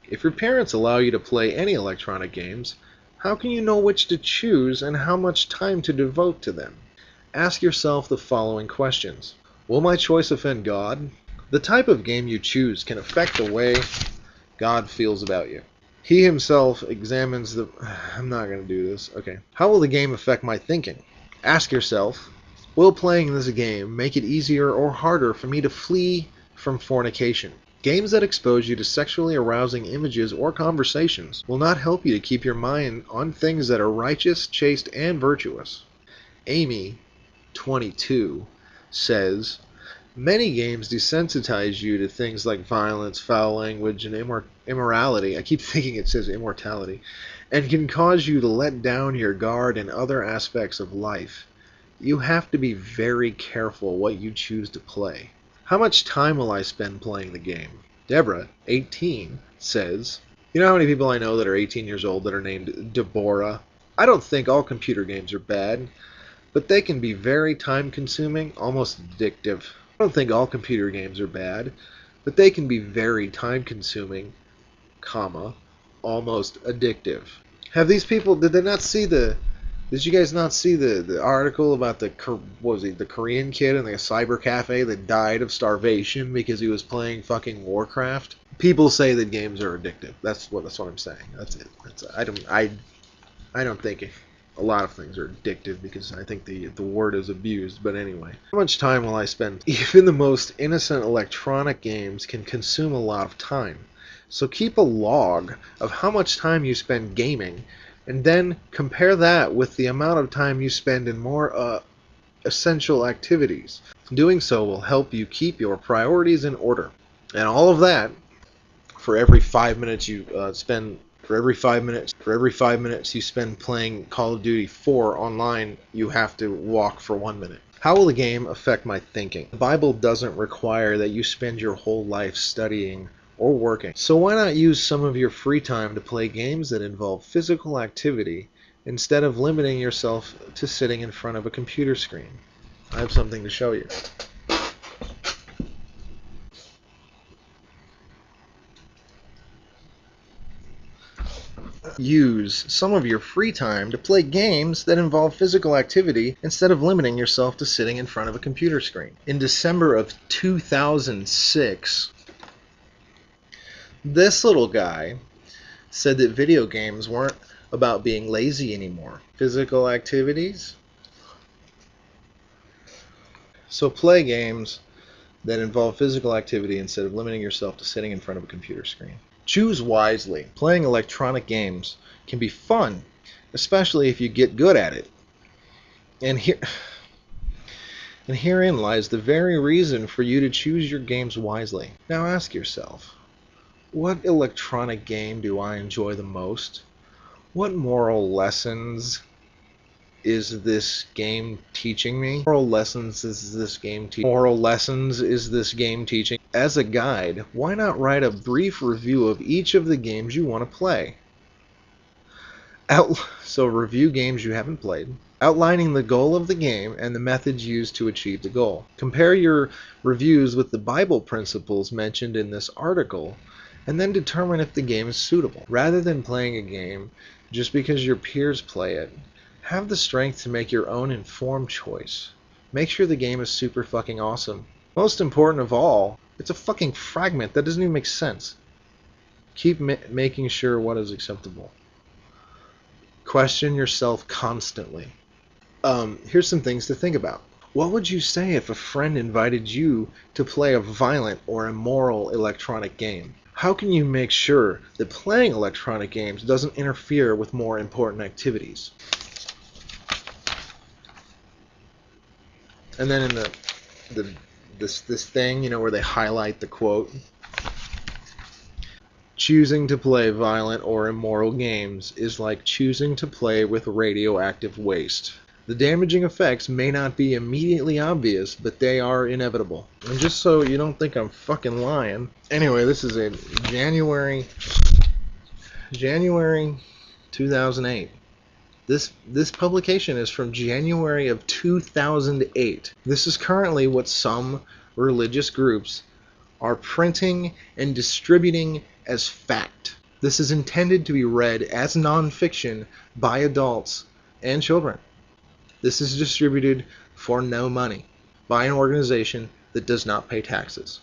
If your parents allow you to play any electronic games, how can you know which to choose and how much time to devote to them? Ask yourself the following questions. Will my choice offend God? The type of game you choose can affect the way God feels about you. He himself examines the... I'm not going to do this. Okay. How will the game affect my thinking? Ask yourself, will playing this game make it easier or harder for me to flee from fornication? Games that expose you to sexually arousing images or conversations will not help you to keep your mind on things that are righteous, chaste, and virtuous. Amy, 22, says, many games desensitize you to things like violence, foul language, and immorality. I keep thinking it says immortality. And can cause you to let down your guard in other aspects of life. You have to be very careful what you choose to play. How much time will I spend playing the game? Deborah, 18, says, you know how many people I know that are 18 years old that are named Deborah? I don't think all computer games are bad, but they can be very time-consuming, almost addictive. I don't think all computer games are bad, but they can be very time-consuming, almost addictive. Have these people, did you guys not see the article about the Korean kid in the cyber cafe that died of starvation because he was playing fucking Warcraft? People say that games are addictive. That's what I'm saying. That's it. I don't think a lot of things are addictive because I think the word is abused. But anyway, how much time will I spend? Even the most innocent electronic games can consume a lot of time. So keep a log of how much time you spend gaming, and then compare that with the amount of time you spend in more essential activities. Doing so will help you keep your priorities in order. And all of that for every 5 minutes you spend. For every 5 minutes you spend playing Call of Duty 4 online, you have to walk for 1 minute. How will the game affect my thinking? The Bible doesn't require that you spend your whole life studying or working. So why not use some of your free time to play games that involve physical activity instead of limiting yourself to sitting in front of a computer screen? I have something to show you. Use some of your free time to play games that involve physical activity instead of limiting yourself to sitting in front of a computer screen. In December of 2006, this little guy said that video games weren't about being lazy anymore. Physical activities. So play games that involve physical activity instead of limiting yourself to sitting in front of a computer screen. Choose wisely. Playing electronic games can be fun, especially if you get good at it. And herein lies the very reason for you to choose your games wisely. Now ask yourself, what electronic game do I enjoy the most? What moral lessons is this game teaching me? Moral lessons is this game teaching? As a guide, why not write a brief review of each of the games you want to play? So review games you haven't played, outlining the goal of the game and the methods used to achieve the goal. Compare your reviews with the Bible principles mentioned in this article, and then determine if the game is suitable. Rather than playing a game just because your peers play it, have the strength to make your own informed choice. Make sure the game is super fucking awesome. Most important of all, it's a fucking fragment. That doesn't even make sense. Keep making sure what is acceptable. Question yourself constantly. Here's some things to think about. What would you say if a friend invited you to play a violent or immoral electronic game? How can you make sure that playing electronic games doesn't interfere with more important activities? And then in this thing, you know, where they highlight the quote, choosing to play violent or immoral games is like choosing to play with radioactive waste. The damaging effects may not be immediately obvious, but they are inevitable. And just so you don't think I'm fucking lying, anyway, this is in January 2008. This publication is from January of 2008. This is currently what some religious groups are printing and distributing as fact. This is intended to be read as nonfiction by adults and children. This is distributed for no money by an organization that does not pay taxes.